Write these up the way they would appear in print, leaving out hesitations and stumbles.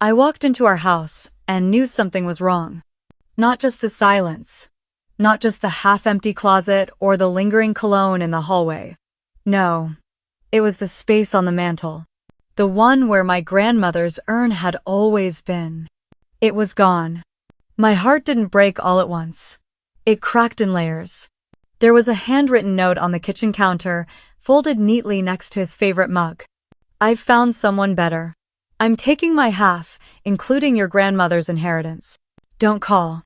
I walked into our house and knew something was wrong. Not just the silence, not just the half-empty closet or the lingering cologne in the hallway. No, it was the space on the mantel. The one where my grandmother's urn had always been. It was gone. My heart didn't break all at once. It cracked in layers. There was a handwritten note on the kitchen counter, folded neatly next to his favorite mug. "I've found someone better. I'm taking my half, including your grandmother's inheritance. Don't call.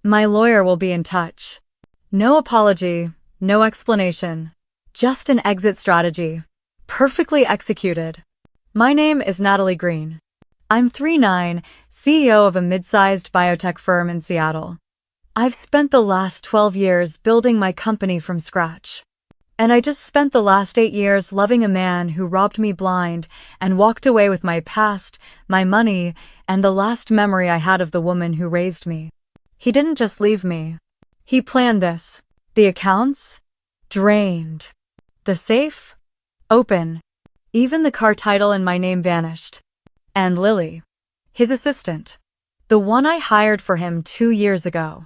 My lawyer will be in touch." No apology, no explanation. Just an exit strategy. Perfectly executed. My name is Natalie Green. I'm 39, CEO of a mid-sized biotech firm in Seattle. I've spent the last 12 years building my company from scratch. And I just spent the last 8 years loving a man who robbed me blind and walked away with my past, my money, and the last memory I had of the woman who raised me. He didn't just leave me. He planned this. The accounts? Drained. The safe? Open. Even the car title and my name vanished. And Lily, his assistant, the one I hired for him 2 years ago.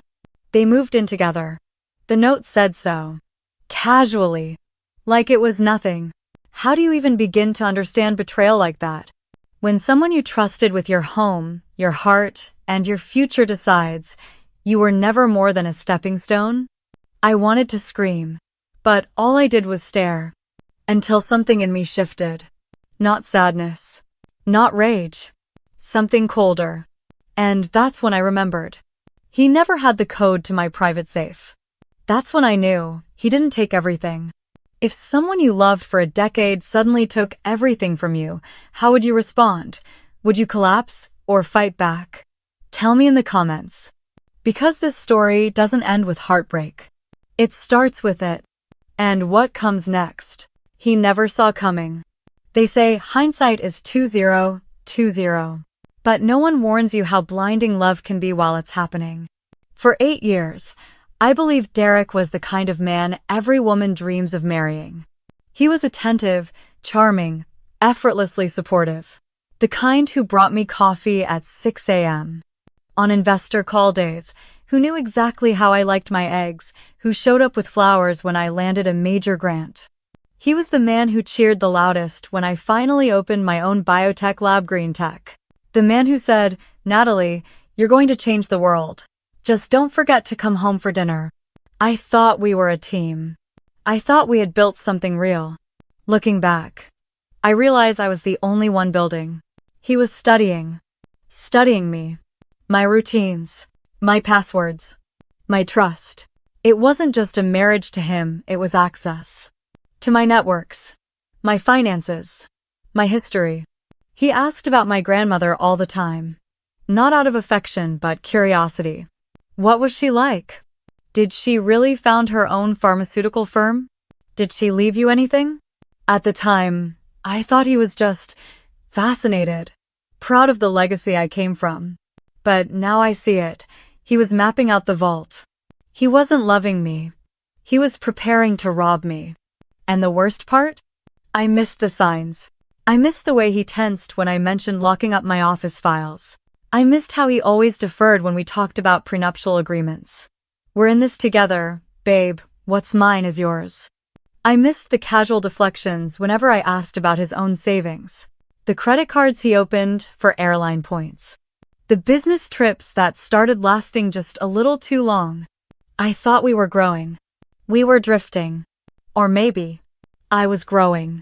They moved in together. The note said so. Casually. Like it was nothing. How do you even begin to understand betrayal like that? When someone you trusted with your home, your heart, and your future decides you were never more than a stepping stone? I wanted to scream, but all I did was stare. Until something in me shifted. Not sadness. Not rage. Something colder. And that's when I remembered. He never had the code to my private safe. That's when I knew he didn't take everything. If someone you loved for a decade suddenly took everything from you, how would you respond? Would you collapse or fight back? Tell me in the comments. Because this story doesn't end with heartbreak. It starts with it. And what comes next, he never saw coming. They say hindsight is 20/20. But no one warns you how blinding love can be while it's happening. For 8 years, I believed Derek was the kind of man every woman dreams of marrying. He was attentive, charming, effortlessly supportive. The kind who brought me coffee at 6 a.m. on investor call days, who knew exactly how I liked my eggs, who showed up with flowers when I landed a major grant. He was the man who cheered the loudest when I finally opened my own biotech lab, Green Tech. The man who said, "Natalie, you're going to change the world. Just don't forget to come home for dinner." I thought we were a team. I thought we had built something real. Looking back, I realized I was the only one building. He was studying me, my routines, my passwords, my trust. It wasn't just a marriage to him, it was access to my networks, my finances, my history. He asked about my grandmother all the time. Not out of affection, but curiosity. What was she like? Did she really found her own pharmaceutical firm? Did she leave you anything? At the time, I thought he was just fascinated, proud of the legacy I came from. But now I see it. He was mapping out the vault. He wasn't loving me. He was preparing to rob me. And the worst part? I missed the signs. I missed the way he tensed when I mentioned locking up my office files. I missed how he always deferred when we talked about prenuptial agreements. "We're in this together, babe. What's mine is yours." I missed the casual deflections whenever I asked about his own savings. The credit cards he opened for airline points. The business trips that started lasting just a little too long. I thought we were growing. We were drifting. Or maybe I was growing.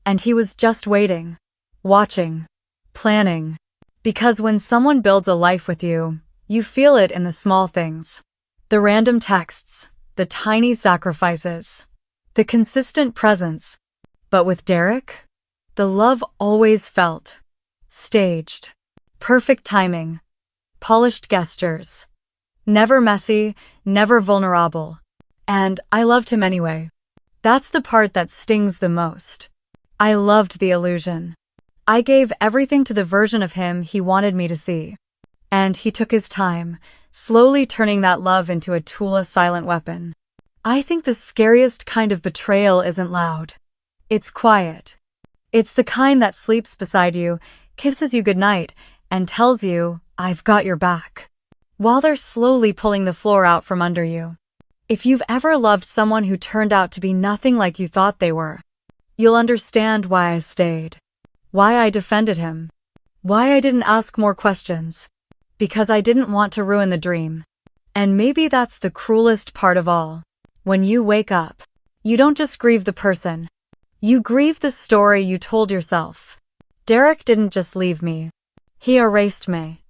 And he was just waiting, watching, planning. Because when someone builds a life with you, you feel it in the small things. The random texts, the tiny sacrifices, the consistent presence. But with Derek, the love always felt staged. Perfect timing, polished gestures. Never messy, never vulnerable. And I loved him anyway. That's the part that stings the most. I loved the illusion. I gave everything to the version of him he wanted me to see. And he took his time, slowly turning that love into a tool, a silent weapon. I think the scariest kind of betrayal isn't loud. It's quiet. It's the kind that sleeps beside you, kisses you goodnight, and tells you, "I've got your back," while they're slowly pulling the floor out from under you. If you've ever loved someone who turned out to be nothing like you thought they were, you'll understand why I stayed, why I defended him, why I didn't ask more questions, because I didn't want to ruin the dream. And maybe that's the cruelest part of all. When you wake up, you don't just grieve the person, you grieve the story you told yourself. Derek didn't just leave me. He erased me.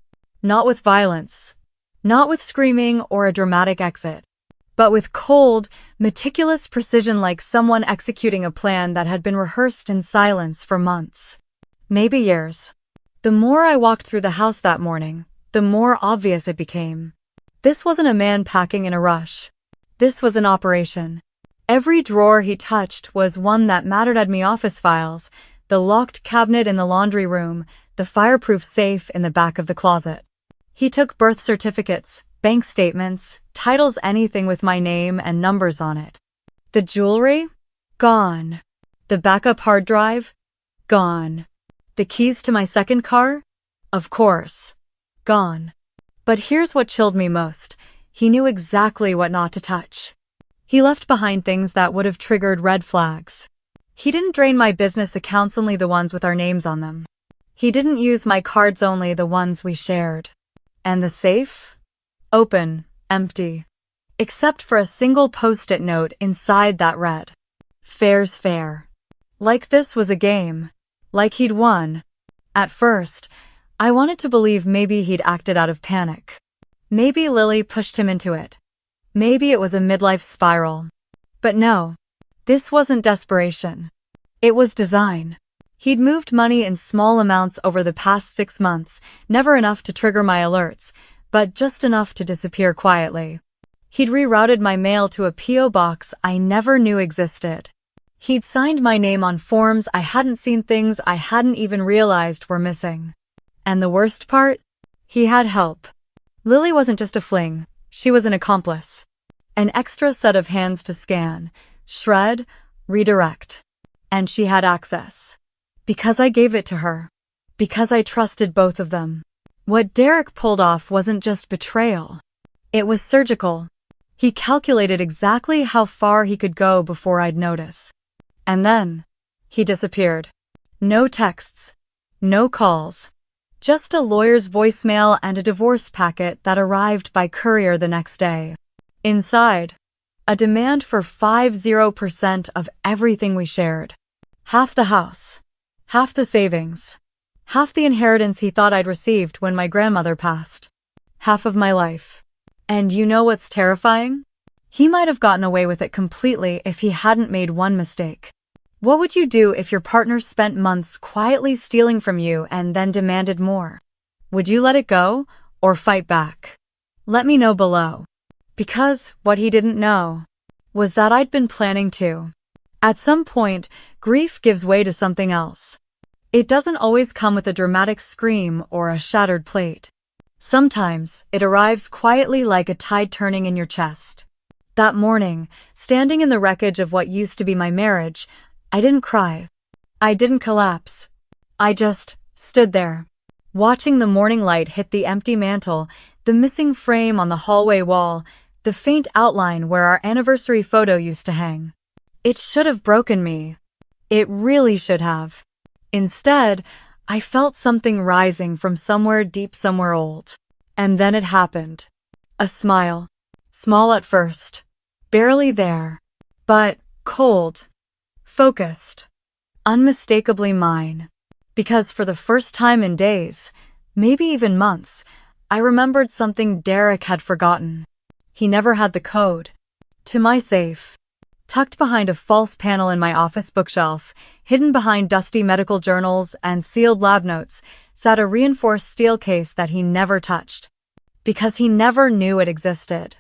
Not with violence, not with screaming or a dramatic exit, but with cold, meticulous precision, like someone executing a plan that had been rehearsed in silence for months, maybe years. The more I walked through the house that morning, the more obvious it became. This wasn't a man packing in a rush. This was an operation. Every drawer he touched was one that mattered at me: office files, the locked cabinet in the laundry room, the fireproof safe in the back of the closet. He took birth certificates, bank statements, titles, anything with my name and numbers on it. The jewelry? Gone. The backup hard drive? Gone. The keys to my second car? Of course. Gone. But here's what chilled me most. He knew exactly what not to touch. He left behind things that would have triggered red flags. He didn't drain my business accounts, only the ones with our names on them. He didn't use my cards, only the ones we shared. And the safe? Open, empty. Except for a single post-it note inside that read, "Fair's fair." Like this was a game. Like he'd won. At first, I wanted to believe maybe he'd acted out of panic. Maybe Lily pushed him into it. Maybe it was a midlife spiral. But no, this wasn't desperation. It was design. He'd moved money in small amounts over the past 6 months, never enough to trigger my alerts, but just enough to disappear quietly. He'd rerouted my mail to a P.O. box I never knew existed. He'd signed my name on forms I hadn't seen, things I hadn't even realized were missing. And the worst part? He had help. Lily wasn't just a fling, she was an accomplice. An extra set of hands to scan, shred, redirect. And she had access. Because I gave it to her. Because I trusted both of them. What Derek pulled off wasn't just betrayal. It was surgical. He calculated exactly how far he could go before I'd notice. And then, he disappeared. No texts. No calls. Just a lawyer's voicemail and a divorce packet that arrived by courier the next day. Inside, a demand for 50% of everything we shared. Half the house. Half the savings. Half the inheritance he thought I'd received when my grandmother passed. Half of my life. And you know what's terrifying? He might have gotten away with it completely if he hadn't made one mistake. What would you do if your partner spent months quietly stealing from you and then demanded more? Would you let it go or fight back? Let me know below. Because what he didn't know was that I'd been planning to. At some point, grief gives way to something else. It doesn't always come with a dramatic scream or a shattered plate. Sometimes it arrives quietly, like a tide turning in your chest. That morning, standing in the wreckage of what used to be my marriage, I didn't cry. I didn't collapse. I just stood there, watching the morning light hit the empty mantel, the missing frame on the hallway wall, the faint outline where our anniversary photo used to hang. It should have broken me. It really should have. Instead, I felt something rising from somewhere deep, somewhere old. And then it happened. A smile. Small at first. Barely there. But cold. Focused. Unmistakably mine. Because for the first time in days, maybe even months, I remembered something Derek had forgotten. He never had the code to my safe. Tucked behind a false panel in my office bookshelf, hidden behind dusty medical journals and sealed lab notes, sat a reinforced steel case that he never touched. Because he never knew it existed.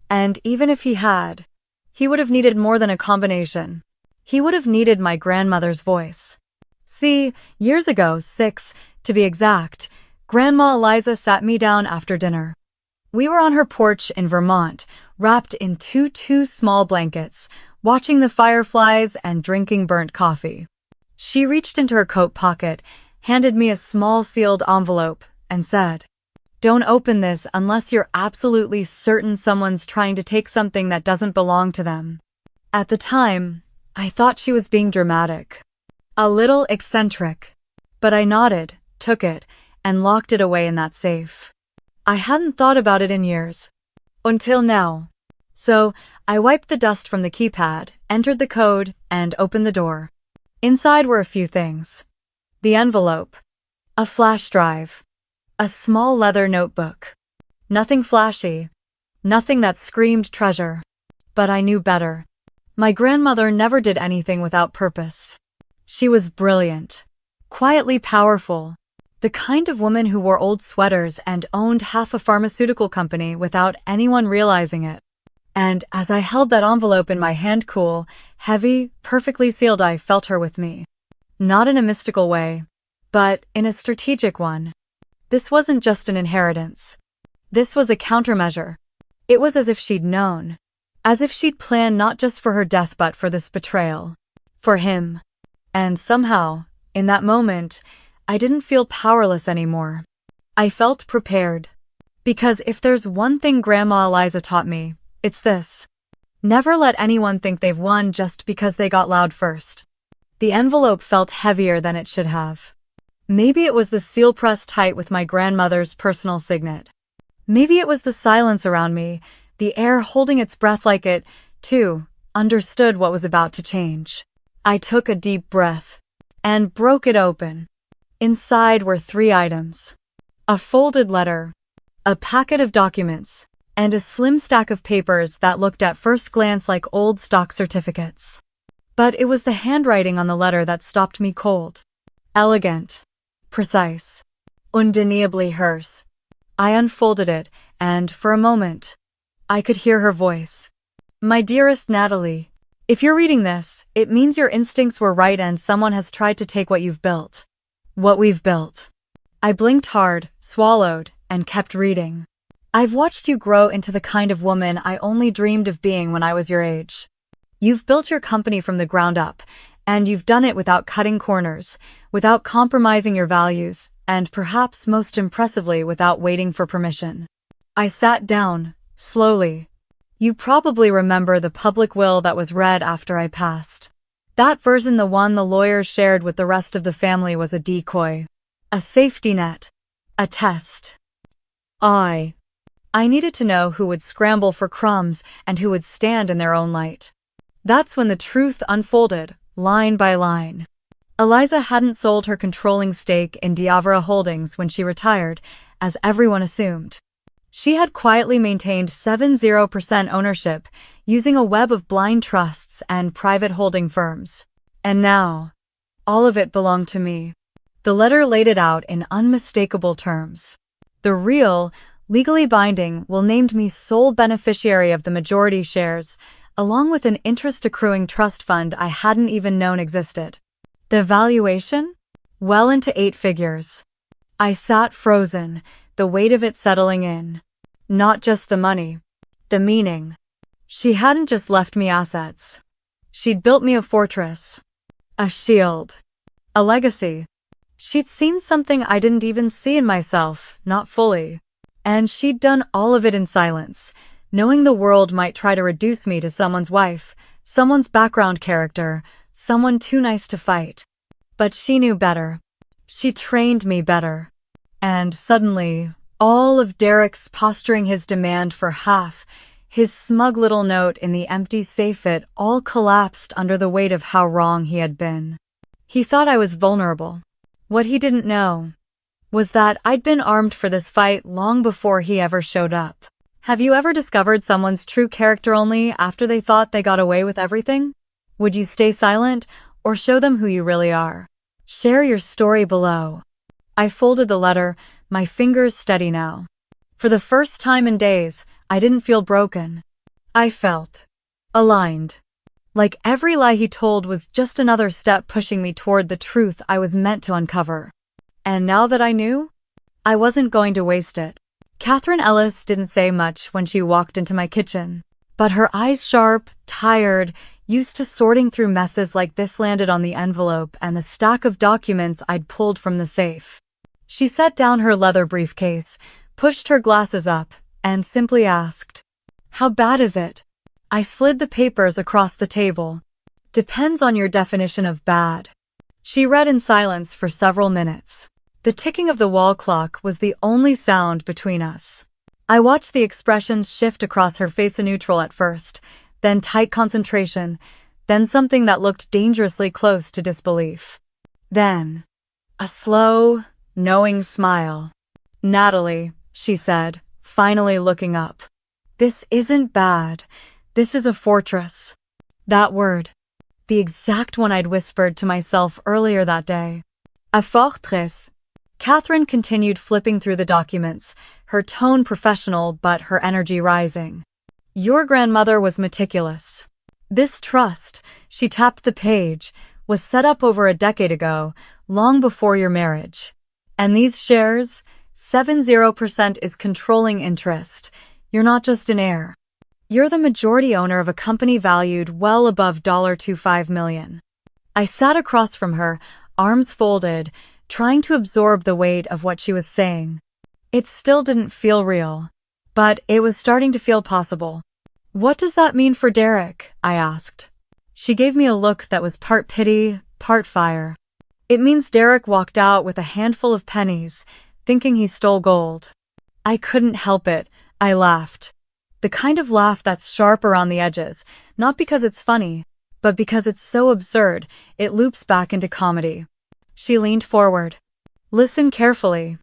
And even if he had, he would have needed more than a combination. He would have needed my grandmother's voice. See, years ago, 6, to be exact, Grandma Eliza sat me down after dinner. We were on her porch in Vermont, wrapped in two small blankets, watching the fireflies and drinking burnt coffee. She reached into her coat pocket, handed me a small sealed envelope, and said, "Don't open this unless you're absolutely certain someone's trying to take something that doesn't belong to them." At the time, I thought she was being dramatic. A little eccentric. But I nodded, took it, and locked it away in that safe. I hadn't thought about it in years. Until now. So, I wiped the dust from the keypad, entered the code, and opened the door. Inside were a few things. The envelope. A flash drive. A small leather notebook. Nothing flashy. Nothing that screamed treasure. But I knew better. My grandmother never did anything without purpose. She was brilliant. Quietly powerful. The kind of woman who wore old sweaters and owned half a pharmaceutical company without anyone realizing it. And as I held that envelope in my hand, cool, heavy, perfectly sealed, I felt her with me. Not in a mystical way, but in a strategic one. This wasn't just an inheritance. This was a countermeasure. It was as if she'd known. As if she'd planned not just for her death but for this betrayal. For him. And somehow, in that moment, I didn't feel powerless anymore. I felt prepared. Because if there's one thing Grandma Eliza taught me, it's this. Never let anyone think they've won just because they got loud first. The envelope felt heavier than it should have. Maybe it was the seal pressed tight with my grandmother's personal signet. Maybe it was the silence around me, the air holding its breath like it, too, understood what was about to change. I took a deep breath and broke it open. Inside were 3 items. A folded letter, a packet of documents, and a slim stack of papers that looked at first glance like old stock certificates. But it was the handwriting on the letter that stopped me cold. Elegant. Precise. Undeniably hers. I unfolded it, and for a moment, I could hear her voice. "My dearest Natalie, if you're reading this, it means your instincts were right and someone has tried to take what you've built. What we've built." I blinked hard, swallowed, and kept reading. "I've watched you grow into the kind of woman I only dreamed of being when I was your age. You've built your company from the ground up, and you've done it without cutting corners, without compromising your values, and perhaps most impressively without waiting for permission." I sat down, slowly. You probably remember the public will that was read after I passed. That version, the one the lawyers shared with the rest of the family, was a decoy. A safety net. A test. I needed to know who would scramble for crumbs and who would stand in their own light. That's when the truth unfolded, line by line. Eliza hadn't sold her controlling stake in Diavra Holdings when she retired, as everyone assumed. She had quietly maintained 70% ownership, using a web of blind trusts and private holding firms. And now, all of it belonged to me. The letter laid it out in unmistakable terms. The real, legally binding, will named me sole beneficiary of the majority shares, along with an interest-accruing trust fund I hadn't even known existed. The valuation? Well into 8 figures. I sat frozen, the weight of it settling in. Not just the money. The meaning. She hadn't just left me assets. She'd built me a fortress. A shield. A legacy. She'd seen something I didn't even see in myself, not fully. And she'd done all of it in silence, knowing the world might try to reduce me to someone's wife, someone's background character, someone too nice to fight. But she knew better. She trained me better. And suddenly, all of Derek's posturing, his demand for half, his smug little note in the empty safe, it all collapsed under the weight of how wrong he had been. He thought I was vulnerable. What he didn't know was that I'd been armed for this fight long before he ever showed up. Have you ever discovered someone's true character only after they thought they got away with everything? Would you stay silent or show them who you really are? Share your story below. I folded the letter, my fingers steady now. For the first time in days, I didn't feel broken. I felt aligned. Like every lie he told was just another step pushing me toward the truth I was meant to uncover. And now that I knew, I wasn't going to waste it. Catherine Ellis didn't say much when she walked into my kitchen, but her eyes sharp, tired, used to sorting through messes like this, landed on the envelope and the stack of documents I'd pulled from the safe. She set down her leather briefcase, pushed her glasses up, and simply asked, "How bad is it?" I slid the papers across the table. "Depends on your definition of bad." She read in silence for several minutes. The ticking of the wall clock was the only sound between us. I watched the expressions shift across her face, a neutral at first, then tight concentration, then something that looked dangerously close to disbelief. Then, a slow, knowing smile. "Natalie," she said, finally looking up. "This isn't bad. This is a fortress." That word, the exact one I'd whispered to myself earlier that day. A fortress. Catherine continued flipping through the documents, her tone professional but her energy rising. "Your grandmother was meticulous. This trust," she tapped the page, "was set up over a decade ago, long before your marriage. And these shares, 70% is controlling interest. You're not just an heir. You're the majority owner of a company valued well above $25 million. I sat across from her, arms folded, trying to absorb the weight of what she was saying. It still didn't feel real, but it was starting to feel possible. "What does that mean for Derek?" I asked. She gave me a look that was part pity, part fire. "It means Derek walked out with a handful of pennies, thinking he stole gold." I couldn't help it. I laughed. The kind of laugh that's sharp around the edges, not because it's funny, but because it's so absurd, it loops back into comedy. She leaned forward. "Listen carefully.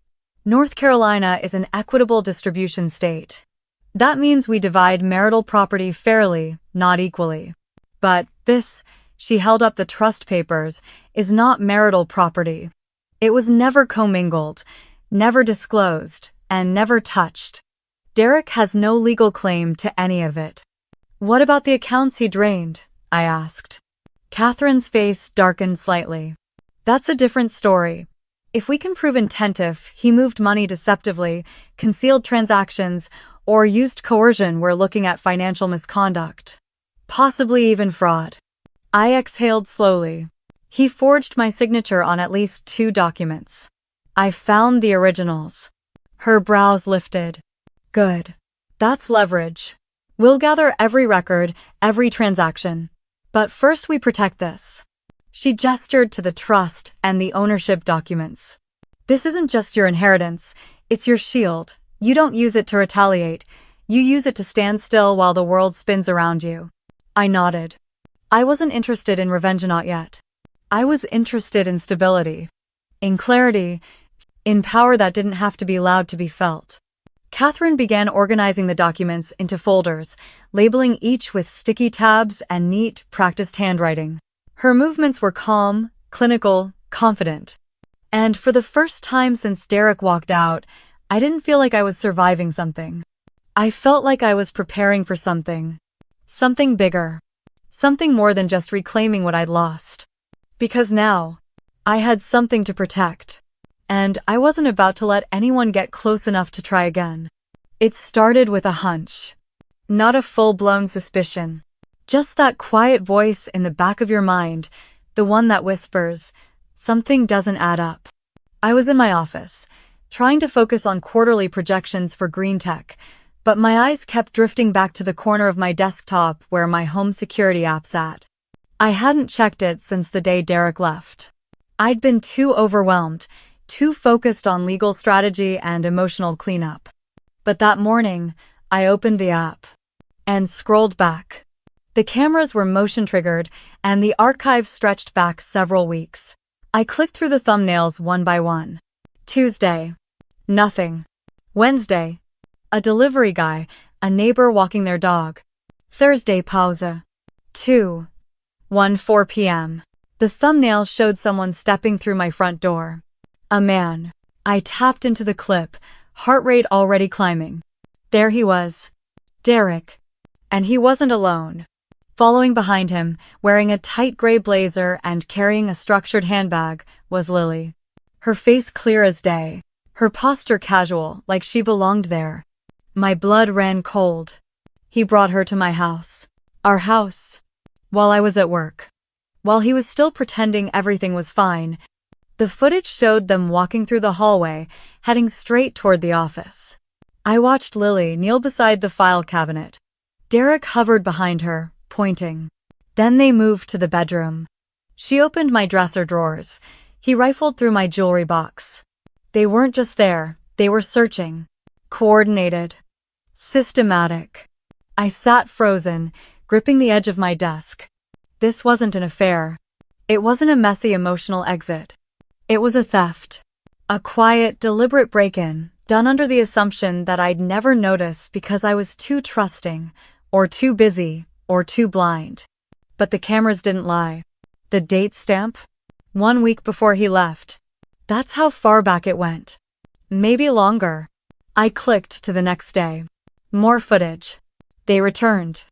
North Carolina is an equitable distribution state. That means we divide marital property fairly, not equally. But this," she held up the trust papers, "is not marital property. It was never commingled, never disclosed, and never touched. Derek has no legal claim to any of it." "What about the accounts he drained?" I asked. Catherine's face darkened slightly. "That's a different story. If we can prove intent, if he moved money deceptively, concealed transactions, or used coercion, we're looking at financial misconduct. Possibly even fraud." I exhaled slowly. "He forged my signature on at least 2 documents. I found the originals." Her brows lifted. "Good. That's leverage. We'll gather every record, every transaction. But first we protect this." She gestured to the trust and the ownership documents. "This isn't just your inheritance, it's your shield. You don't use it to retaliate. You use it to stand still while the world spins around you." I nodded. I wasn't interested in revenge, not yet. I was interested in stability, in clarity, in power that didn't have to be loud to be felt. Catherine began organizing the documents into folders, labeling each with sticky tabs and neat, practiced handwriting. Her movements were calm, clinical, confident. And for the first time since Derek walked out, I didn't feel like I was surviving something. I felt like I was preparing for something. Something bigger. Something more than just reclaiming what I'd lost. Because now, I had something to protect. And I wasn't about to let anyone get close enough to try again. It started with a hunch. Not a full-blown suspicion. Just that quiet voice in the back of your mind, the one that whispers, something doesn't add up. I was in my office, trying to focus on quarterly projections for green tech, but my eyes kept drifting back to the corner of my desktop where my home security app sat. I hadn't checked it since the day Derek left. I'd been too overwhelmed, too focused on legal strategy and emotional cleanup. But that morning, I opened the app and scrolled back. The cameras were motion-triggered, and the archive stretched back several weeks. I clicked through the thumbnails one by one. Tuesday. Nothing. Wednesday. A delivery guy, a neighbor walking their dog. Thursday. Pause. 2:14 p.m. The thumbnail showed someone stepping through my front door. A man. I tapped into the clip, heart rate already climbing. There he was. Derek. And he wasn't alone. Following behind him, wearing a tight gray blazer and carrying a structured handbag, was Lily. Her face clear as day. Her posture casual, like she belonged there. My blood ran cold. He brought her to my house. Our house. While I was at work. While he was still pretending everything was fine. The footage showed them walking through the hallway, heading straight toward the office. I watched Lily kneel beside the file cabinet. Derek hovered behind her, pointing. Then they moved to the bedroom. She opened my dresser drawers. He rifled through my jewelry box. They weren't just there, they were searching. Coordinated. Systematic. I sat frozen, gripping the edge of my desk. This wasn't an affair. It wasn't a messy emotional exit. It was a theft. A quiet, deliberate break-in, done under the assumption that I'd never notice because I was too trusting, or too busy, or too blind. But the cameras didn't lie. The date stamp? 1 week before he left. That's how far back it went. Maybe longer. I clicked to the next day. More footage. They returned.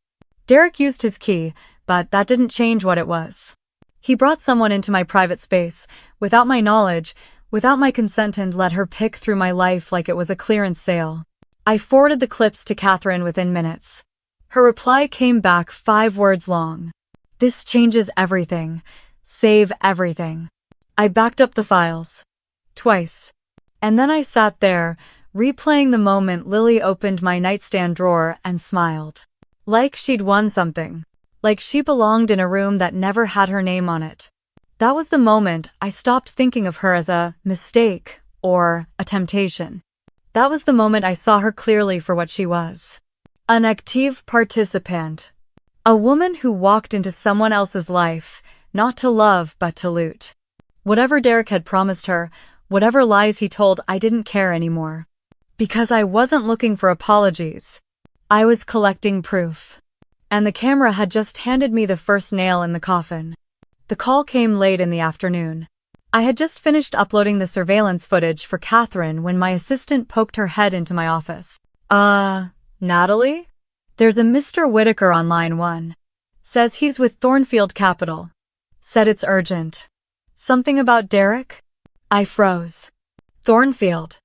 Derek used his key, but that didn't change what it was. He brought someone into my private space, without my knowledge, without my consent, and let her pick through my life like it was a clearance sale. I forwarded the clips to Catherine within minutes. Her reply came back 5 words long. This changes everything. Save everything. I backed up the files. Twice. And then I sat there, replaying the moment Lily opened my nightstand drawer and smiled. Like she'd won something. Like she belonged in a room that never had her name on it. That was the moment I stopped thinking of her as a mistake or a temptation. That was the moment I saw her clearly for what she was. An active participant. A woman who walked into someone else's life, not to love but to loot. Whatever Derek had promised her, whatever lies he told, I didn't care anymore. Because I wasn't looking for apologies. I was collecting proof. And the camera had just handed me the first nail in the coffin. The call came late in the afternoon. I had just finished uploading the surveillance footage for Catherine when my assistant poked her head into my office. Natalie? There's a Mr. Whitaker on line 1. Says he's with Thornfield Capital. Said it's urgent. Something about Derek? I froze. Thornfield.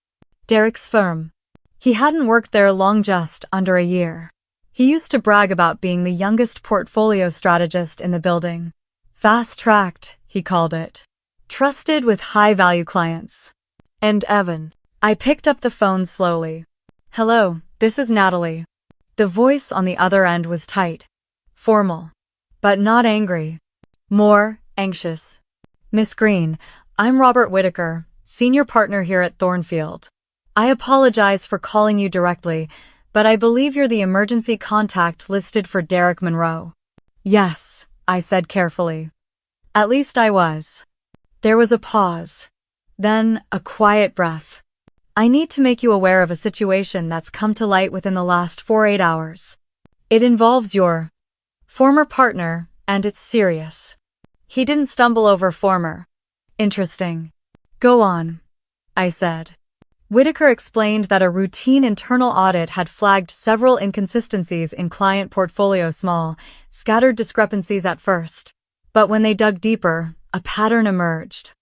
Derek's firm. He hadn't worked there long, just under a year. He used to brag about being the youngest portfolio strategist in the building. Fast-tracked, he called it. Trusted with high-value clients. And Evan. I picked up the phone slowly. Hello, this is Natalie. The voice on the other end was tight. Formal. But not angry. More anxious. Miss Green, I'm Robert Whitaker, senior partner here at Thornfield. I apologize for calling you directly, but I believe you're the emergency contact listed for Derek Monroe. Yes, I said carefully. At least I was. There was a pause. Then a quiet breath. I need to make you aware of a situation that's come to light within the last 48 hours. It involves your former partner, and it's serious. He didn't stumble over former. Interesting. Go on, I said. Whitaker explained that a routine internal audit had flagged several inconsistencies in client portfolio, small, scattered discrepancies at first. But when they dug deeper, a pattern emerged.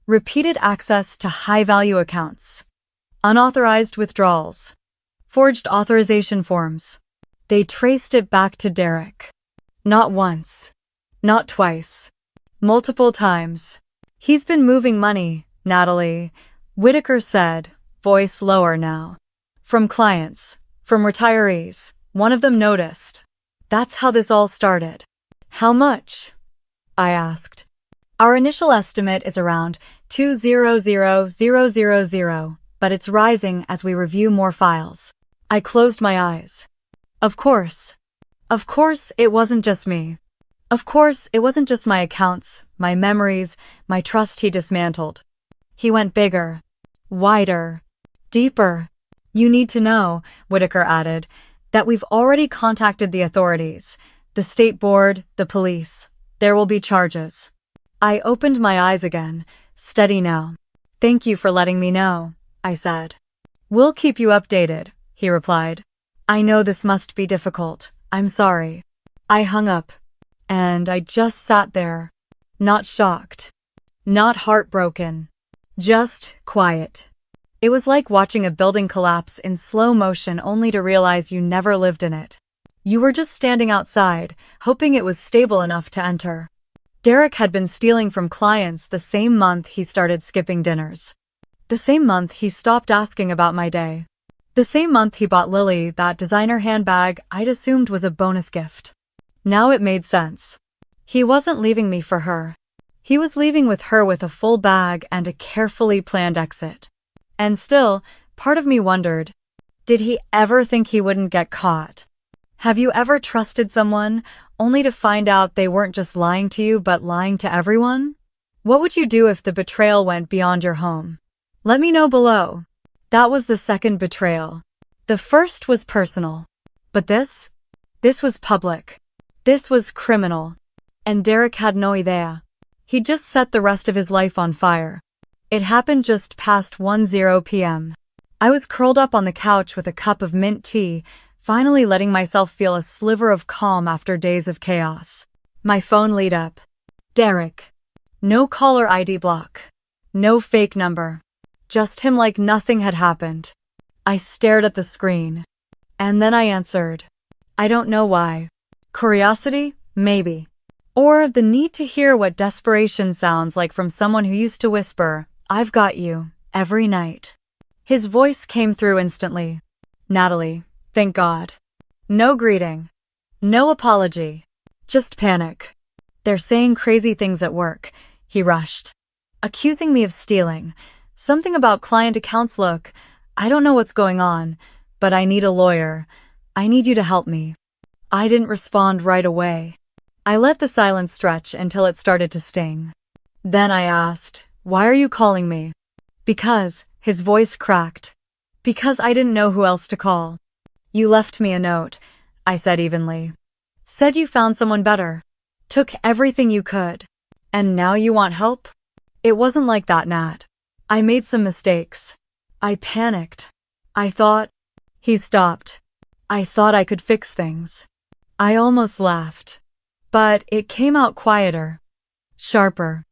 Repeated access to high-value accounts. Unauthorized withdrawals. Forged authorization forms. They traced it back to Derek. Not once. Not twice. Multiple times. He's been moving money, Natalie, Whitaker said, voice lower now. From clients. From retirees. One of them noticed. That's how this all started. How much? I asked. Our initial estimate is around 200,000, but it's rising as we review more files. I closed my eyes. Of course. Of course, it wasn't just me. Of course, it wasn't just my accounts, my memories, my trust he dismantled. He went bigger, wider, deeper. You need to know, Whitaker added, that we've already contacted the authorities, the state board, the police. There will be charges. I opened my eyes again, steady now. Thank you for letting me know, I said. We'll keep you updated, he replied. I know this must be difficult. I'm sorry. I hung up. And I just sat there. Not shocked. Not heartbroken. Just quiet. It was like watching a building collapse in slow motion only to realize you never lived in it. You were just standing outside, hoping it was stable enough to enter. Derek had been stealing from clients the same month he started skipping dinners. The same month he stopped asking about my day. The same month he bought Lily that designer handbag I'd assumed was a bonus gift. Now it made sense. He wasn't leaving me for her. He was leaving with her with a full bag and a carefully planned exit. And still, part of me wondered, did he ever think he wouldn't get caught? Have you ever trusted someone only to find out they weren't just lying to you but lying to everyone? What would you do if the betrayal went beyond your home? Let me know below. That was the second betrayal. The first was personal. But this was public. This was criminal. And Derek had no idea. He'd just set the rest of his life on fire. It happened just past 1:00 p.m. I was curled up on the couch with a cup of mint tea, finally letting myself feel a sliver of calm after days of chaos. My phone lit up. Derek. No caller ID block. No fake number. Just him like nothing had happened. I stared at the screen. And then I answered. I don't know why. Curiosity? Maybe. Or the need to hear what desperation sounds like from someone who used to whisper, "I've got you," every night. His voice came through instantly. Natalie, thank God. No greeting. No apology. Just panic. They're saying crazy things at work, he rushed. Accusing me of stealing. Something about client accounts. Look, I don't know what's going on, but I need a lawyer. I need you to help me. I didn't respond right away. I let the silence stretch until it started to sting. Then I asked, "Why are you calling me?" Because, his voice cracked. Because I didn't know who else to call. You left me a note, I said evenly. Said you found someone better. Took everything you could. And now you want help? It wasn't like that, Nat. I made some mistakes. I panicked. I thought... He stopped. I thought I could fix things. I almost laughed. But it came out quieter. Sharper.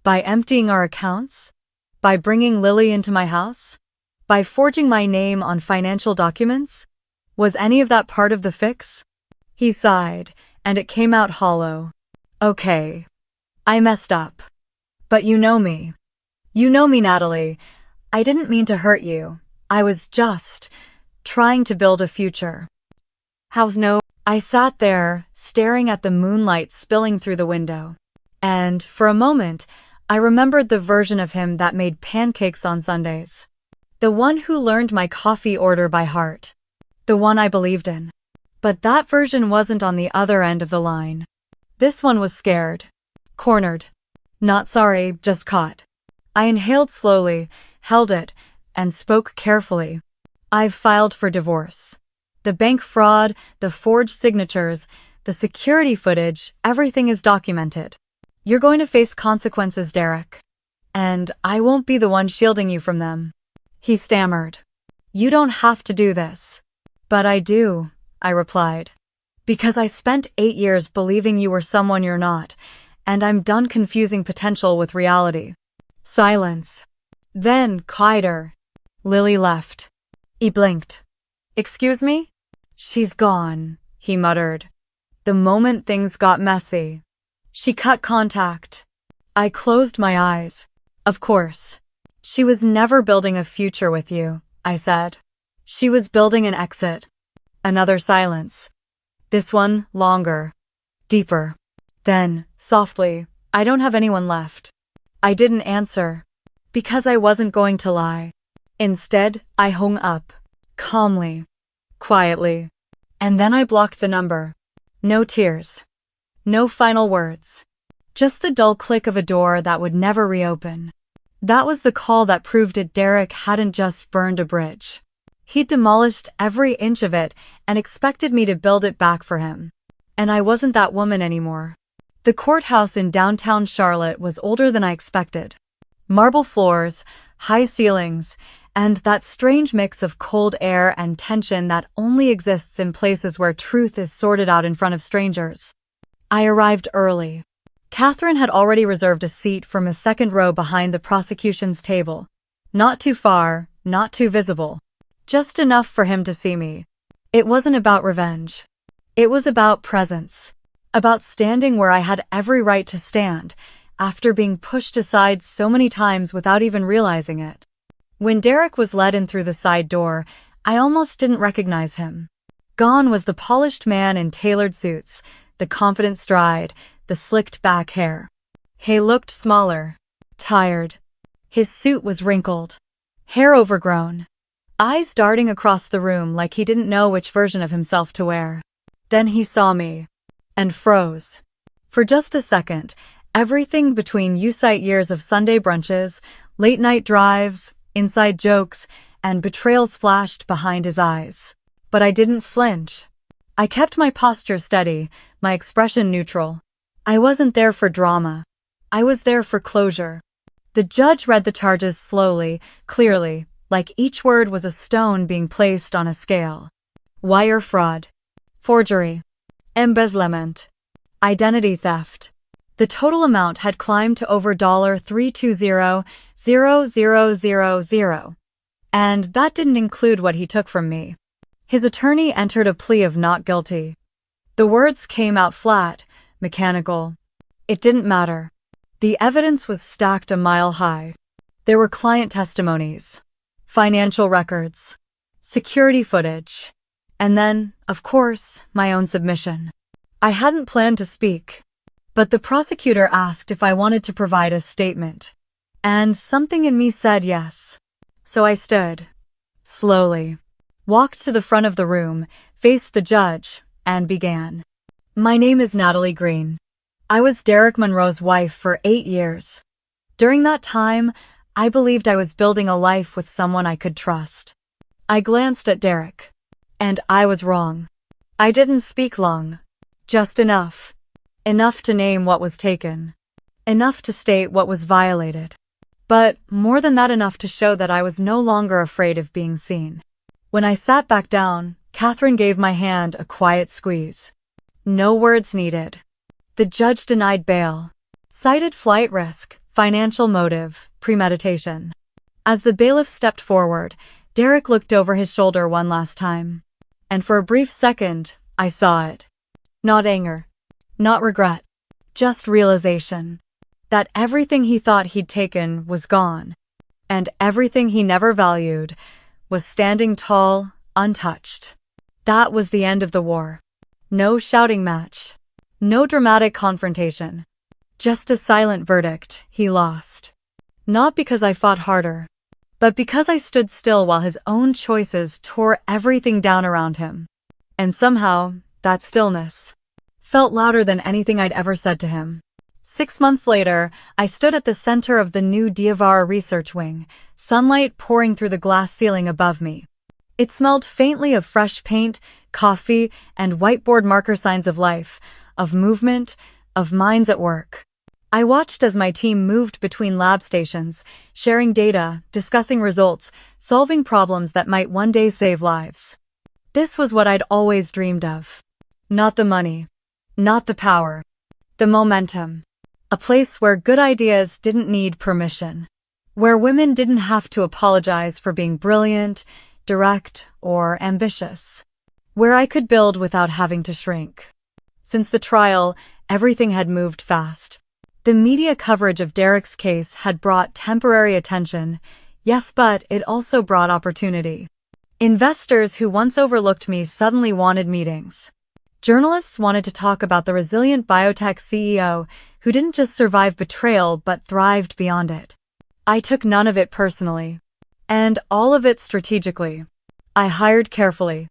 By emptying our accounts? By bringing Lily into my house? By forging my name on financial documents? Was any of that part of the fix? He sighed, and it came out hollow. Okay. I messed up. But you know me. You know me, Natalie. I didn't mean to hurt you. I was just trying to build a future. How's no? I sat there, staring at the moonlight spilling through the window. And, for a moment, I remembered the version of him that made pancakes on Sundays. The one who learned my coffee order by heart. The one I believed in. But that version wasn't on the other end of the line. This one was scared. Cornered. Not sorry, just caught. I inhaled slowly, held it, and spoke carefully. I've filed for divorce. The bank fraud, the forged signatures, the security footage, everything is documented. You're going to face consequences, Derek. And I won't be the one shielding you from them. He stammered. You don't have to do this. But I do, I replied. Because I spent 8 years believing you were someone you're not, and I'm done confusing potential with reality. Silence. Then, quieter. Lily left. He blinked. Excuse me? She's gone, he muttered. The moment things got messy. She cut contact. I closed my eyes. Of course. She was never building a future with you, I said. She was building an exit. Another silence. This one longer. Deeper. Then, softly, I don't have anyone left. I didn't answer. Because I wasn't going to lie. Instead, I hung up. Calmly. Quietly. And then I blocked the number. No tears. No final words. Just the dull click of a door that would never reopen. That was the call that proved it. Derek hadn't just burned a bridge. He'd demolished every inch of it and expected me to build it back for him. And I wasn't that woman anymore. The courthouse in downtown Charlotte was older than I expected. Marble floors, high ceilings, and that strange mix of cold air and tension that only exists in places where truth is sorted out in front of strangers. I arrived early. Catherine had already reserved a seat from a second row behind the prosecution's table. Not too far, not too visible. Just enough for him to see me. It wasn't about revenge. It was about presence. about standing where I had every right to stand, after being pushed aside so many times without even realizing it. When Derek was led in through the side door, I almost didn't recognize him. Gone was the polished man in tailored suits, the confident stride, the slicked back hair. He looked smaller, tired. His suit was wrinkled, hair overgrown, eyes darting across the room like he didn't know which version of himself to wear. Then he saw me, and froze. For just a second, everything between USITE years of Sunday brunches, late-night drives, inside jokes, and betrayals flashed behind his eyes. But I didn't flinch. I kept my posture steady, my expression neutral. I wasn't there for drama. I was there for closure. The judge read the charges slowly, clearly, like each word was a stone being placed on a scale. Wire fraud, forgery, embezzlement, identity theft. The total amount had climbed to over $320,000,000, and that didn't include what he took from me. His attorney entered a plea of not guilty. The words came out flat, mechanical. It didn't matter. The evidence was stacked a mile high. There were client testimonies, financial records, security footage, and then, of course, my own submission. I hadn't planned to speak, but the prosecutor asked if I wanted to provide a statement, and something in me said yes. So I stood, slowly, walked to the front of the room, faced the judge, and began. My name is Natalie Green. I was Derek Monroe's wife for 8 years. During that time, I believed I was building a life with someone I could trust. I glanced at Derek, and I was wrong. I didn't speak long, just enough. Enough to name what was taken. Enough to state what was violated. But more than that, enough to show that I was no longer afraid of being seen. When I sat back down, Catherine gave my hand a quiet squeeze. No words needed. The judge denied bail, cited flight risk, financial motive, premeditation. As the bailiff stepped forward, Derek looked over his shoulder one last time. And for a brief second, I saw it. Not anger, not regret, just realization that everything he thought he'd taken was gone, and everything he never valued was standing tall, untouched. That was the end of the war. No shouting match. No dramatic confrontation. Just a silent verdict: he lost. Not because I fought harder, but because I stood still while his own choices tore everything down around him. And somehow, that stillness felt louder than anything I'd ever said to him. 6 months later, I stood at the center of the new Diavara research wing, sunlight pouring through the glass ceiling above me. It smelled faintly of fresh paint, coffee, and whiteboard marker signs of life, of movement, of minds at work. I watched as my team moved between lab stations, sharing data, discussing results, solving problems that might one day save lives. This was what I'd always dreamed of. Not the money, not the power, the momentum. A place where good ideas didn't need permission, where women didn't have to apologize for being brilliant, direct, or ambitious, where I could build without having to shrink. Since the trial, everything had moved fast. The media coverage of Derek's case had brought temporary attention, yes, but it also brought opportunity. Investors who once overlooked me suddenly wanted meetings. Journalists wanted to talk about the resilient biotech CEO who didn't just survive betrayal but thrived beyond it. I took none of it personally, and all of it strategically. I hired carefully.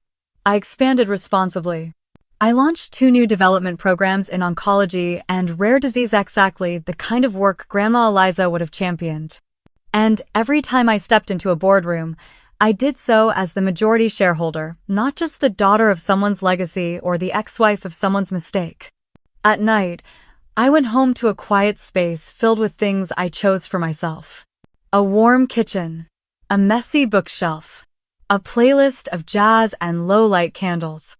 I expanded responsibly. I launched 2 new development programs in oncology and rare disease, exactly the kind of work Grandma Eliza would have championed. And every time I stepped into a boardroom, I did so as the majority shareholder, not just the daughter of someone's legacy or the ex-wife of someone's mistake. At night, I went home to a quiet space filled with things I chose for myself. A warm kitchen, a messy bookshelf, a playlist of jazz and low-light candles.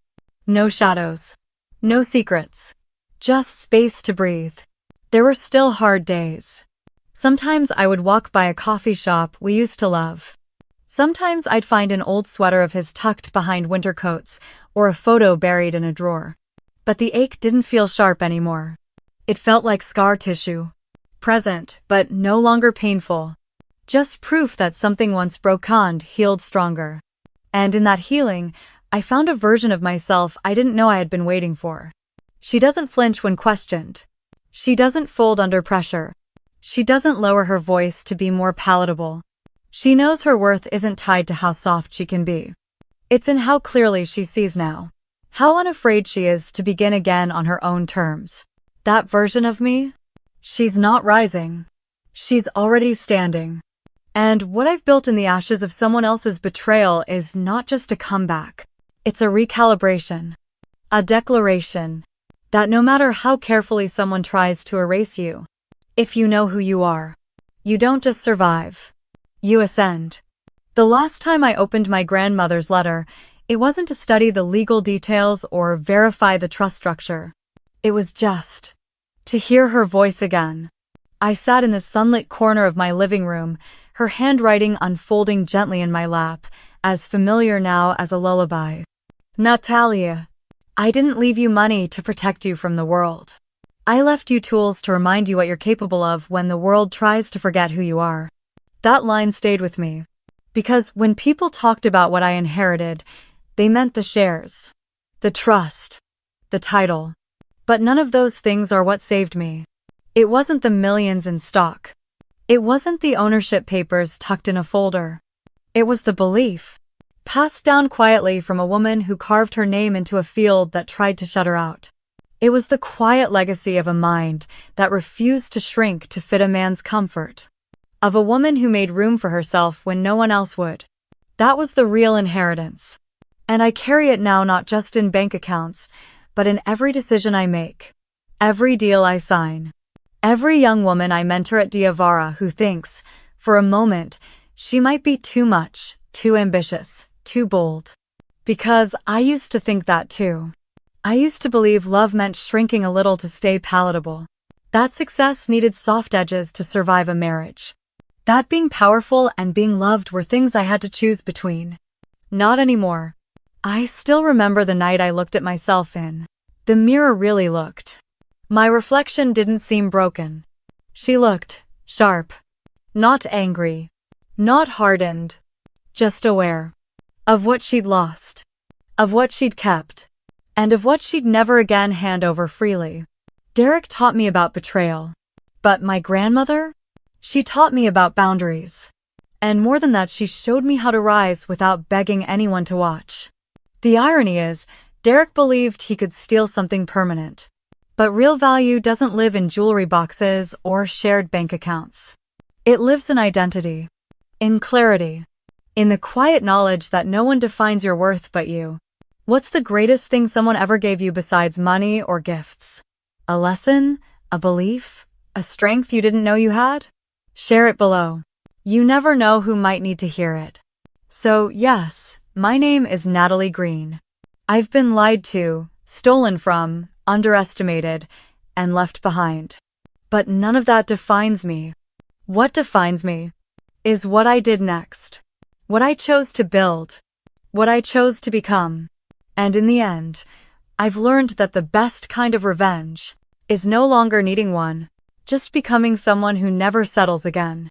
No shadows, no secrets, just space to breathe. There were still hard days. Sometimes I would walk by a coffee shop we used to love. Sometimes I'd find an old sweater of his tucked behind winter coats or a photo buried in a drawer. But the ache didn't feel sharp anymore. It felt like scar tissue. Present, but no longer painful. Just proof that something once broken healed stronger. And in that healing, I found a version of myself I didn't know I had been waiting for. She doesn't flinch when questioned. She doesn't fold under pressure. She doesn't lower her voice to be more palatable. She knows her worth isn't tied to how soft she can be. It's in how clearly she sees now. How unafraid she is to begin again on her own terms. That version of me? She's not rising. She's already standing. And what I've built in the ashes of someone else's betrayal is not just a comeback. It's a recalibration. A declaration that no matter how carefully someone tries to erase you, if you know who you are, you don't just survive. You ascend. The last time I opened my grandmother's letter, it wasn't to study the legal details or verify the trust structure. It was just to hear her voice again. I sat in the sunlit corner of my living room, her handwriting unfolding gently in my lap, as familiar now as a lullaby. Natalie, I didn't leave you money to protect you from the world. I left you tools to remind you what you're capable of when the world tries to forget who you are. That line stayed with me. Because when people talked about what I inherited, they meant the shares, the trust, the title. But none of those things are what saved me. It wasn't the millions in stock. It wasn't the ownership papers tucked in a folder. It was the belief, passed down quietly from a woman who carved her name into a field that tried to shut her out. It was the quiet legacy of a mind that refused to shrink to fit a man's comfort. Of a woman who made room for herself when no one else would. That was the real inheritance. And I carry it now not just in bank accounts, but in every decision I make. Every deal I sign. Every young woman I mentor at Diavara who thinks, for a moment, she might be too much, too ambitious, too bold. Because I used to think that too. I used to believe love meant shrinking a little to stay palatable. That success needed soft edges to survive a marriage. That being powerful and being loved were things I had to choose between. Not anymore. I still remember the night I looked at myself in. The mirror really looked. My reflection didn't seem broken. She looked sharp. Not angry. Not hardened. Just aware. Of what she'd lost. Of what she'd kept. And of what she'd never again hand over freely. Derek taught me about betrayal. But my grandmother? She taught me about boundaries. And more than that, she showed me how to rise without begging anyone to watch. The irony is, Derek believed he could steal something permanent. But real value doesn't live in jewelry boxes or shared bank accounts. It lives in identity. In clarity. In the quiet knowledge that no one defines your worth but you. What's the greatest thing someone ever gave you besides money or gifts? A lesson? A belief? A strength you didn't know you had? Share it below. You never know who might need to hear it. So, yes, my name is Natalie Green. I've been lied to, stolen from, underestimated, and left behind. But none of that defines me. What defines me is what I did next. What I chose to build. What I chose to become. And in the end, I've learned that the best kind of revenge is no longer needing one, just becoming someone who never settles again.